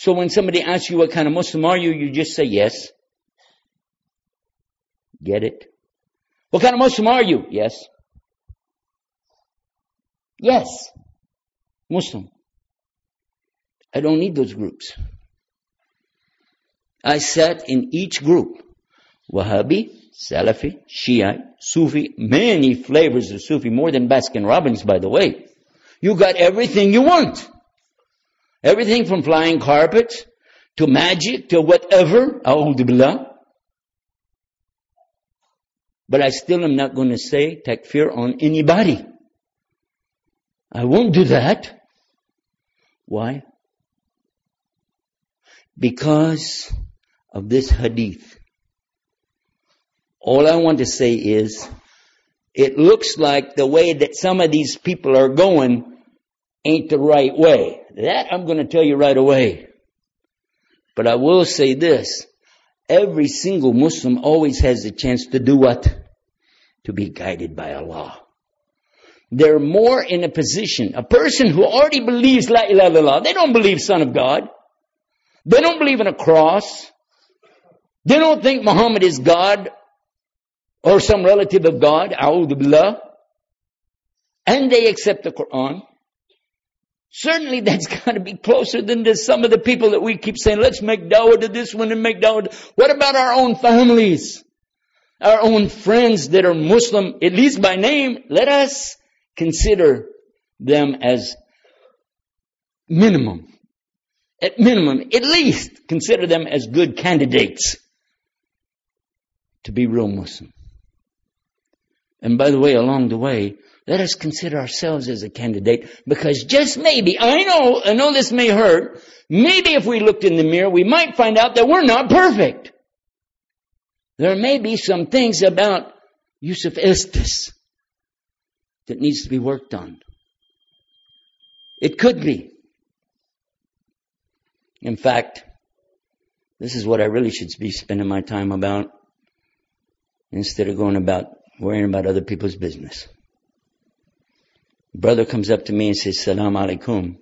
So when somebody asks you what kind of Muslim are you, you just say yes. Get it? What kind of Muslim are you? Yes. Yes. Muslim. I don't need those groups. I sat in each group. Wahhabi, Salafi, Shiite, Sufi, many flavors of Sufi, more than Baskin Robbins, by the way. You got everything you want. Everything from flying carpets to magic to whatever. A'udhu billah. But I still am not going to say takfir on anybody. I won't do that. Why? Because of this hadith. All I want to say is, it looks like the way that some of these people are going ain't the right way. That I'm going to tell you right away. But I will say this. Every single Muslim always has a chance to do what? To be guided by Allah. They're more in a position, a person who already believes La ilaha illallah, they don't believe Son of God. They don't believe in a cross. They don't think Muhammad is God or some relative of God, a'udhu billah. And they accept the Quran. Certainly that's got to be closer than to some of the people that we keep saying, let's make dawah to this one and make dawah. What about our own families? Our own friends that are Muslim, at least by name? Let us consider them as minimum. At minimum, at least consider them as good candidates to be real Muslim. And by the way, along the way, let us consider ourselves as a candidate, because just maybe, I know this may hurt, maybe if we looked in the mirror, we might find out that we're not perfect. There may be some things about Yusuf Estes that needs to be worked on. It could be. In fact, this is what I really should be spending my time about, instead of worrying about other people's business. Brother comes up to me and says, Salam alaikum.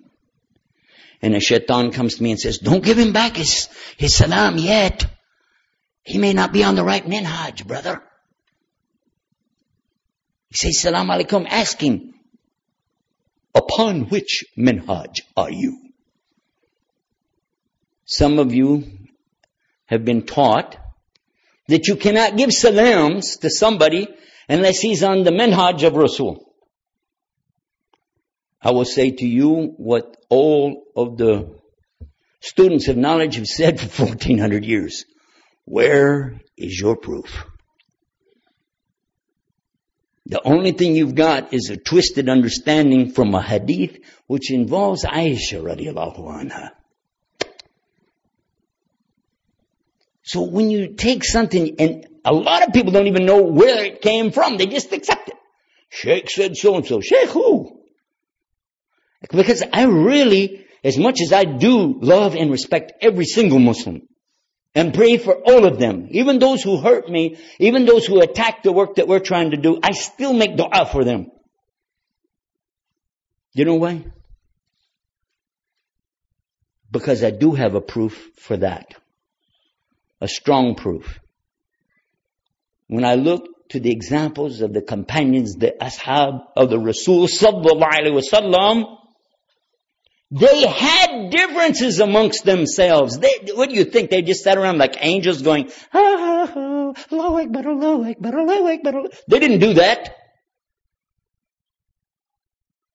And a shaitan comes to me and says, don't give him back his salam yet. He may not be on the right minhaj, brother. He says, Salam alaikum. Ask him, upon which minhaj are you? Some of you have been taught that you cannot give salams to somebody unless he's on the minhaj of Rasul. I will say to you what all of the students of knowledge have said for 1400 years. Where is your proof? The only thing you've got is a twisted understanding from a hadith which involves Aisha radiallahu anha. So when you take something, and a lot of people don't even know where it came from, they just accept it. Sheikh said so-and-so. Sheikh who? Because I really, as much as I do love and respect every single Muslim, and pray for all of them, even those who hurt me, even those who attack the work that we're trying to do, I still make dua for them. You know why? Because I do have a proof for that. A strong proof. When I look to the examples of the companions, the ashab of the Rasul sallallahu alaihi wasallam, they had differences amongst themselves. What do you think? They just sat around like angels going, Allahu Akbar, Allahu Akbar, Allahu Akbar. They didn't do that.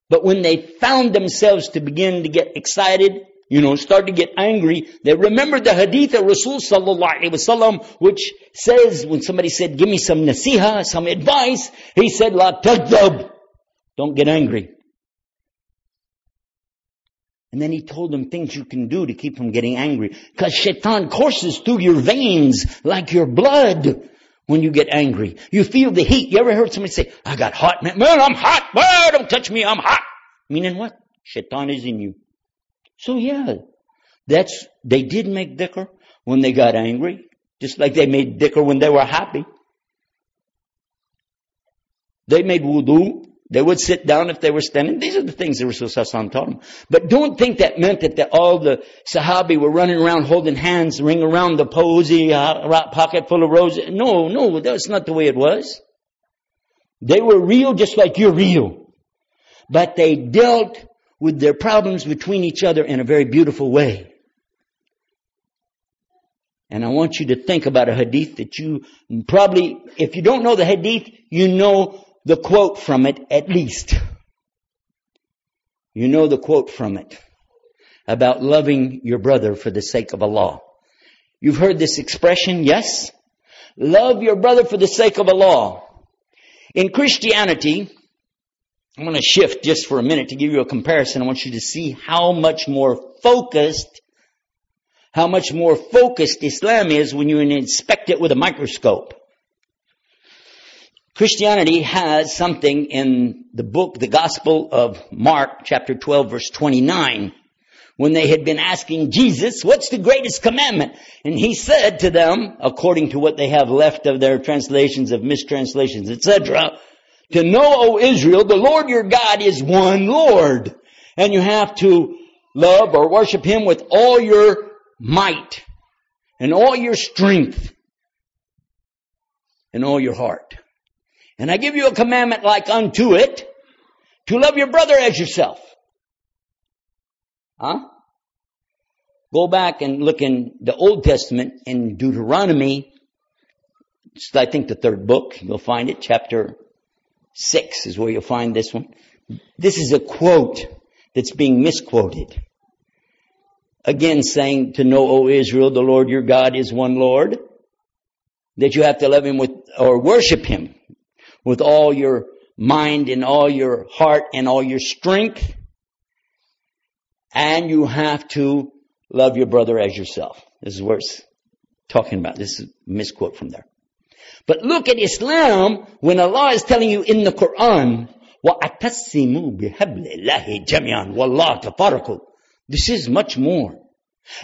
But when they found themselves to begin to get excited, start to get angry, they remembered the hadith of Rasul sallallahu alaihi wasallam, which says, when somebody said, give me some nasiha, some advice, he said, La taghdab. Don't get angry. And then he told them things you can do to keep from getting angry. Because shaitan courses through your veins like your blood when you get angry. You feel the heat. You ever heard somebody say, I got hot, man. Man, I'm hot. Man, don't touch me. I'm hot. Meaning what? Shaitan is in you. So yeah, they did make dhikr when they got angry. Just like they made dhikr when they were happy. They made wudu. They would sit down if they were standing. These are the things the Rasul Sallallahu taught them. But don't think that meant that all the Sahabi were running around holding hands, ring around the posy, pocket full of roses. No, that's not the way it was. They were real just like you're real. But they dealt with their problems between each other in a very beautiful way. And I want you to think about a hadith that you probably, if you don't know the hadith, you know the quote from it at least. You know the quote from it about loving your brother for the sake of Allah. You've heard this expression, yes? Love your brother for the sake of Allah. In Christianity, I'm going to shift just for a minute to give you a comparison. I want you to see how much more focused Islam is when you inspect it with a microscope. Christianity has something in the book, the Gospel of Mark, chapter 12, verse 29, when they had been asking Jesus, what's the greatest commandment? And he said to them, according to what they have left of their translations of mistranslations, etc., to know, O Israel, the Lord your God is one Lord. And you have to love or worship Him with all your might and all your strength and all your heart. And I give you a commandment like unto it, to love your brother as yourself. Go back and look in the Old Testament in Deuteronomy. It's, I think, the third book. You'll find it. Chapter 6 is where you'll find this one. This is a quote that's being misquoted. Again saying, to know, O Israel, the Lord your God is one Lord. That you have to love Him with, or worship Him with all your mind and all your heart and all your strength. And you have to love your brother as yourself. This is where it's talking about. This is a misquote from there. But look at Islam when Allah is telling you in the Quran, وَأَتَسِّمُوا بِحَبْلِ اللَّهِ جَمِيعًا وَاللَّهُ تَفَرَّقُوا. This is much more.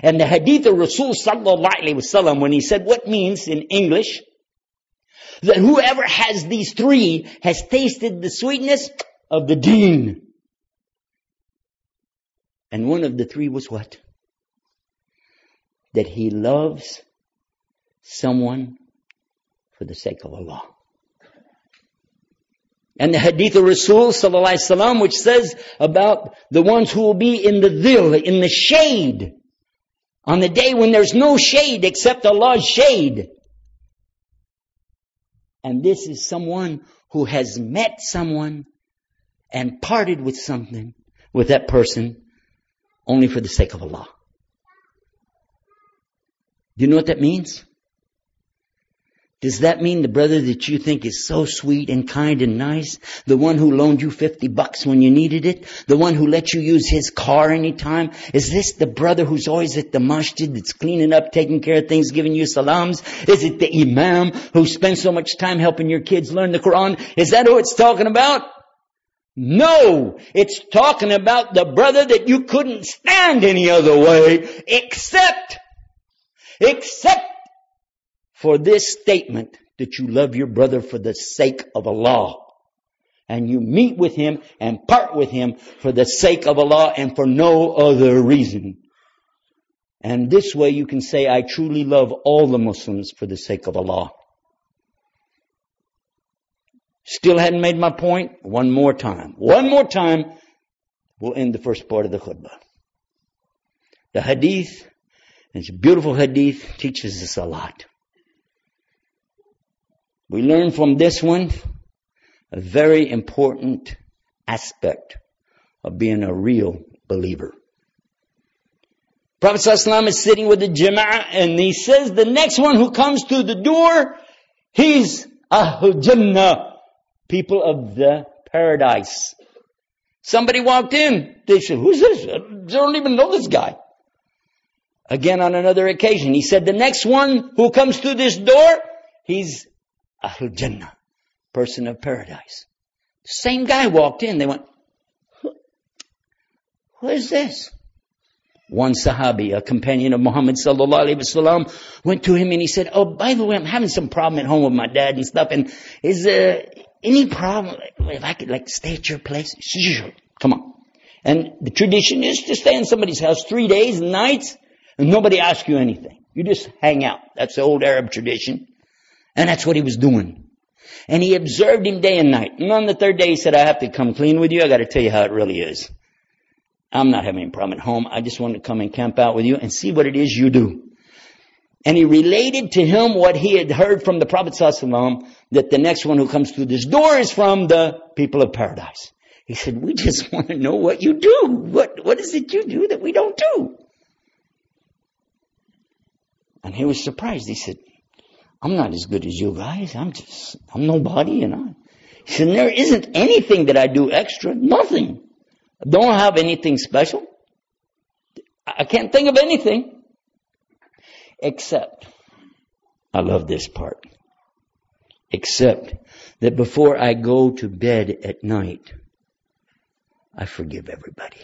And the hadith of Rasul Sallallahu Alaihi Wasallam, when he said what means in English, that whoever has these three has tasted the sweetness of the deen. And one of the three was what? That he loves someone for the sake of Allah. And the hadith of Rasul Sallallahu Alaihi Wasallam, which says about the ones who will be in the dhil, in the shade, on the day when there's no shade except Allah's shade. And this is someone who has met someone and parted with something, with that person, only for the sake of Allah. Do you know what that means? Does that mean the brother that you think is so sweet and kind and nice, the one who loaned you $50 when you needed it, the one who let you use his car anytime, is this the brother who's always at the masjid that's cleaning up, taking care of things, giving you salams? Is it the imam who spends so much time helping your kids learn the Quran? Is that who it's talking about? No, it's talking about the brother that you couldn't stand any other way except for this statement that you love your brother for the sake of Allah. And you meet with him and part with him for the sake of Allah and for no other reason. And this way you can say, I truly love all the Muslims for the sake of Allah. Still hadn't made my point? One more time. We'll end the first part of the khutbah. The hadith, it's a beautiful hadith, teaches us a lot. We learn from this one a very important aspect of being a real believer. Prophet ﷺ is sitting with the Jama'ah and he says the next one who comes to the door, he's Ahlul Jannah, people of the paradise. Somebody walked in. They said, who's this? I don't even know this guy. Again, on another occasion, he said the next one who comes through this door, he's Ahlul Jannah, person of paradise. The same guy walked in. They went, who is this? One Sahabi, a companion of Muhammad Sallallahu Alaihi Wasallam, went to him and he said, oh, by the way, I'm having some problem at home with my dad and stuff. And any problem? If I could stay at your place? Sure. Come on. And the tradition is to stay in somebody's house 3 days and nights and nobody asks you anything. You just hang out. That's the old Arab tradition. And that's what he was doing. And he observed him day and night. And on the third day he said, I have to come clean with you. I got to tell you how it really is. I'm not having a problem at home. I just want to come and camp out with you and see what it is you do. And he related to him what he had heard from the Prophet ﷺ, that the next one who comes through this door is from the people of paradise. He said, we just want to know what you do. What is it you do that we don't do? And he was surprised. He said, I'm not as good as you guys. I'm nobody, you know. He said, there isn't anything that I do extra. Nothing. I don't have anything special. I can't think of anything. Except, I love this part, except that before I go to bed at night, I forgive everybody.